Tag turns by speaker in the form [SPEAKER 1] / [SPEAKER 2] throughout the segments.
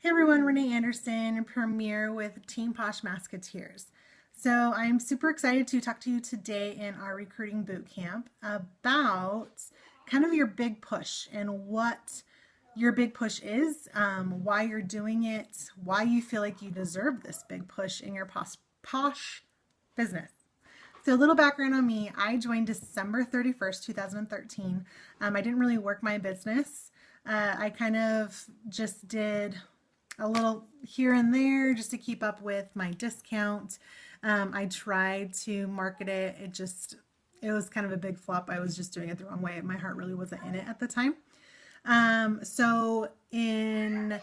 [SPEAKER 1] Hey everyone, Renee Anderson, Premier with Team Posh Masketeers. So I'm super excited to talk to you today in our recruiting boot camp about kind of your big push and what your big push is, why you're doing it, why you feel like you deserve this big push in your posh business. So a little background on me, I joined December 31st, 2013. I didn't really work my business. I kind of just did a little here and there just to keep up with my discount. I tried to market it. It was kind of a big flop. I was just doing it the wrong way. My heart really wasn't in it at the time. So in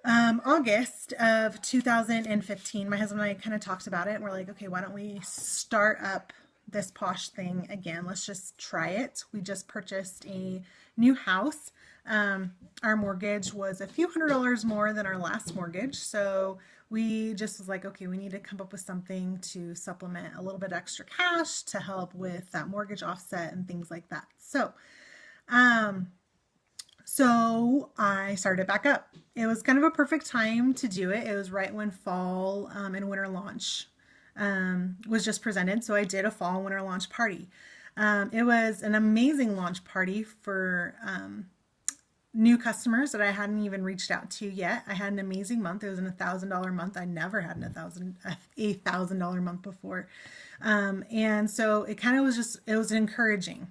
[SPEAKER 1] August of 2015, my husband and I kind of talked about it. And we're like, okay, why don't we start up this posh thing again? Let's just try it. We just purchased a new house. Our mortgage was a few $100s more than our last mortgage. So we just was like, okay, we need to come up with something to supplement a little bit extra cash to help with that mortgage offset and things like that. So I started back up. It was kind of a perfect time to do it. It was right when fall and winter launch was just presented. So I did a fall and winter launch party. It was an amazing launch party for new customers that I hadn't even reached out to yet. I had an amazing month. It was an $1,000 month. I never had a $1,000 month before. And so it kind of it was encouraging.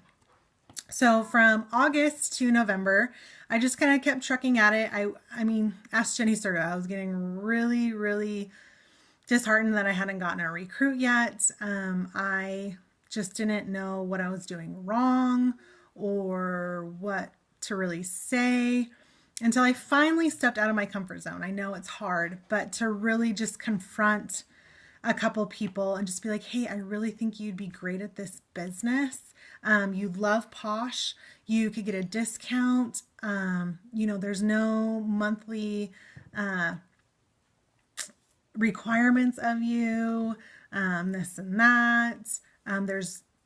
[SPEAKER 1] So from August to November, I just kind of kept trucking at it. I mean, ask Jenny Serta. I was getting really, really disheartened that I hadn't gotten a recruit yet. I just didn't know what I was doing wrong or what to really say until I finally stepped out of my comfort zone. I know it's hard, but to really just confront a couple people and just be like, hey, I really think you'd be great at this business. You love posh. You could get a discount. There's no monthly requirements of you, this and that.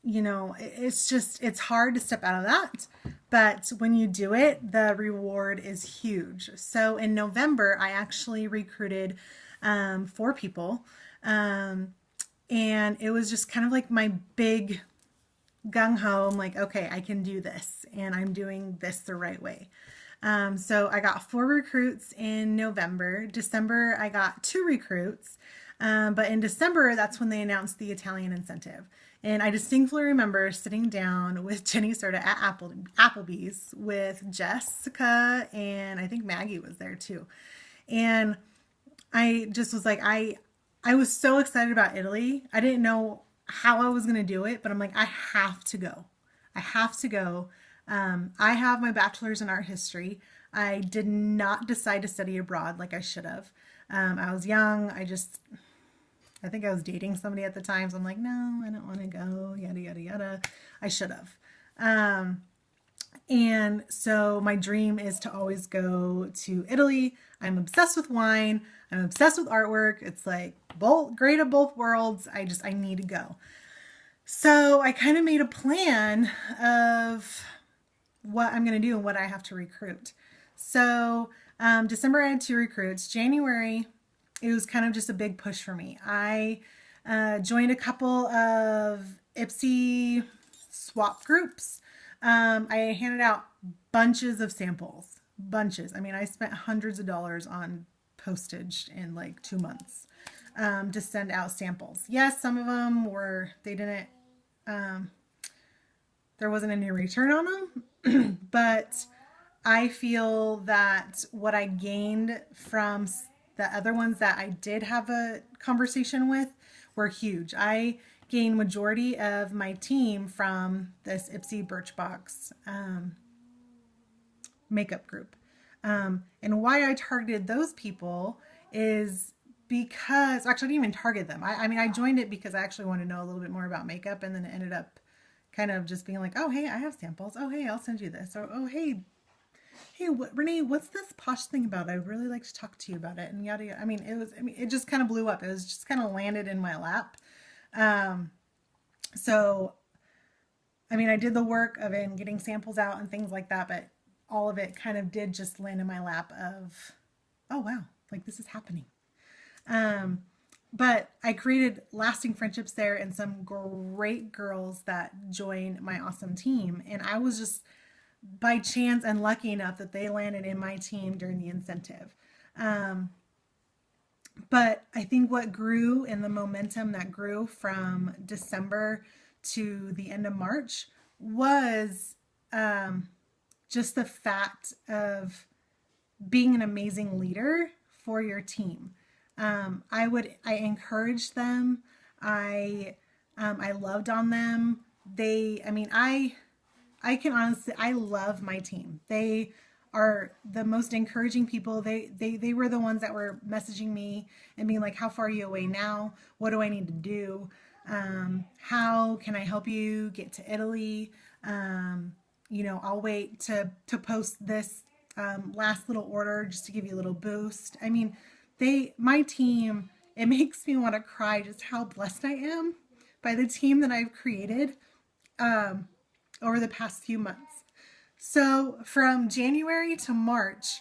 [SPEAKER 1] It's hard to step out of that. But when you do it, the reward is huge. So in November, I actually recruited 4 people. And it was just kind of like my big gung-ho. I'm like, okay, I can do this and I'm doing this the right way. So I got 4 recruits in November. December, I got 2 recruits. But in December, that's when they announced the Italian incentive. And I distinctly remember sitting down with Jenny Serta at Applebee's with Jessica, and I think Maggie was there too. And I just was like, I was so excited about Italy. I didn't know how I was going to do it, but I'm like, I have to go. I have to go. I have my bachelor's in art history. I did not decide to study abroad like I should have. I was young. I think I was dating somebody at the time. So I'm like, no, I don't want to go, yada, yada, yada. I should have. And so my dream is to always go to Italy. I'm obsessed with wine. I'm obsessed with artwork. It's like great of both worlds. I need to go. So I kind of made a plan of what I'm going to do and what I have to recruit. So December I had 2 recruits. January, it was kind of just a big push for me. I joined a couple of Ipsy swap groups. I handed out bunches of samples, bunches. I mean, I spent hundreds of dollars on postage in like 2 months to send out samples. Yes, some of them there wasn't any return on them, but I feel that what I gained from the other ones that I did have a conversation with were huge. I gained majority of my team from this Ipsy Birchbox makeup group. And why I targeted those people is because, actually I didn't even target them. I joined it because I actually wanted to know a little bit more about makeup, and then it ended up kind of just being like, oh, hey, I have samples. Oh, hey, I'll send you this. Or, oh, hey, Renee, what's this posh thing about? I'd really like to talk to you about it. And yada, yada. It just kind of blew up. It was just kind of landed in my lap. I did the work of it and getting samples out and things like that, but all of it kind of did just land in my lap of oh wow, like this is happening. But I created lasting friendships there and some great girls that joined my awesome team. And I was just by chance and lucky enough that they landed in my team during the incentive. Um, but I think what grew and the momentum that grew from December to the end of March was um, just the fact of being an amazing leader for your team. I encouraged them. I loved on them. I can honestly, I love my team. They are the most encouraging people. They were the ones that were messaging me and being like, how far are you away now? What do I need to do? How can I help you get to Italy? I'll wait to post this last little order just to give you a little boost. I mean, my team, it makes me want to cry just how blessed I am by the team that I've created over the past few months. So from January to March,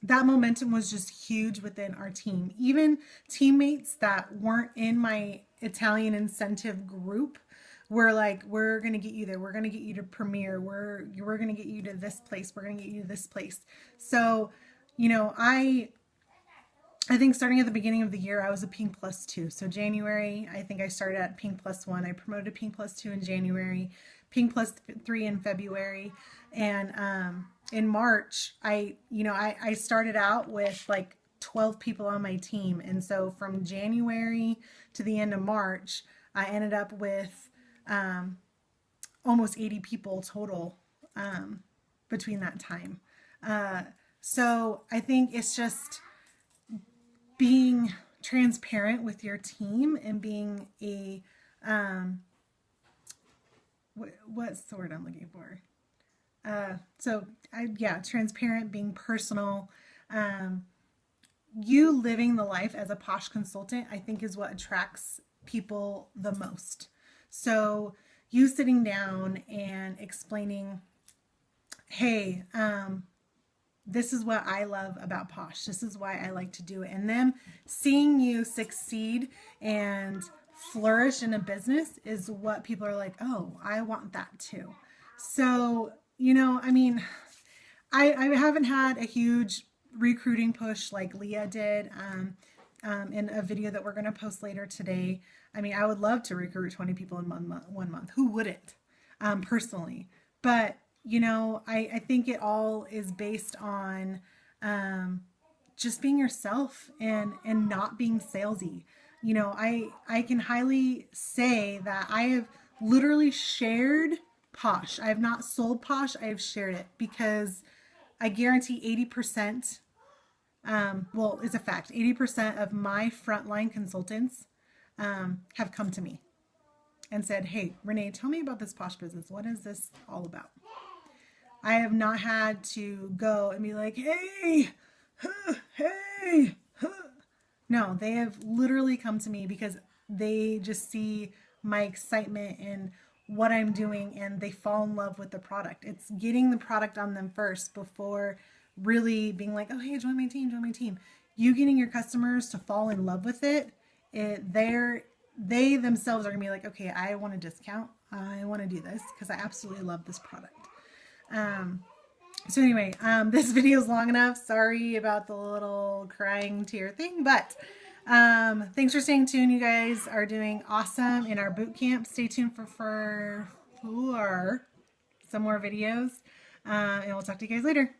[SPEAKER 1] that momentum was just huge within our team. Even teammates that weren't in my Italian incentive group were like, we're going to get you there. We're going to get you to Premiere. We're going to get you to this place. We're going to get you to this place. So, I think starting at the beginning of the year, I was a Pink Plus 2. So January, I think I started at Pink Plus 1. I promoted to Pink Plus 2 in January, Pink Plus 3 in February. And in March, I started out with like 12 people on my team. And so from January to the end of March, I ended up with almost 80 people total between that time. So I think it's just being transparent with your team and being a what's the word I'm looking for? Transparent, being personal. You living the life as a Posh consultant, I think, is what attracts people the most. So you sitting down and explaining, hey, this is what I love about Posh. This is why I like to do it. And them seeing you succeed and flourish in a business is what people are like, oh, I want that too. So, I haven't had a huge recruiting push like Leah did in a video that we're going to post later today. I mean, I would love to recruit 20 people in 1 month. Who wouldn't, personally? But I think it all is based on just being yourself and not being salesy. I can highly say that I have literally shared Posh. I have not sold Posh. I have shared it because I guarantee 80%, it's a fact, 80% of my frontline consultants have come to me and said, hey, Renee, tell me about this Posh business. What is this all about? I have not had to go and be like, hey, hey. No, they have literally come to me because they just see my excitement and what I'm doing and they fall in love with the product. It's getting the product on them first before really being like, oh, hey, join my team, join my team. You getting your customers to fall in love with it, they themselves are going to be like, okay, I want a discount. I want to do this because I absolutely love this product. So anyway, this video is long enough. Sorry about the little crying tear thing, but thanks for staying tuned. You guys are doing awesome in our boot camp. Stay tuned for some more videos, and we'll talk to you guys later.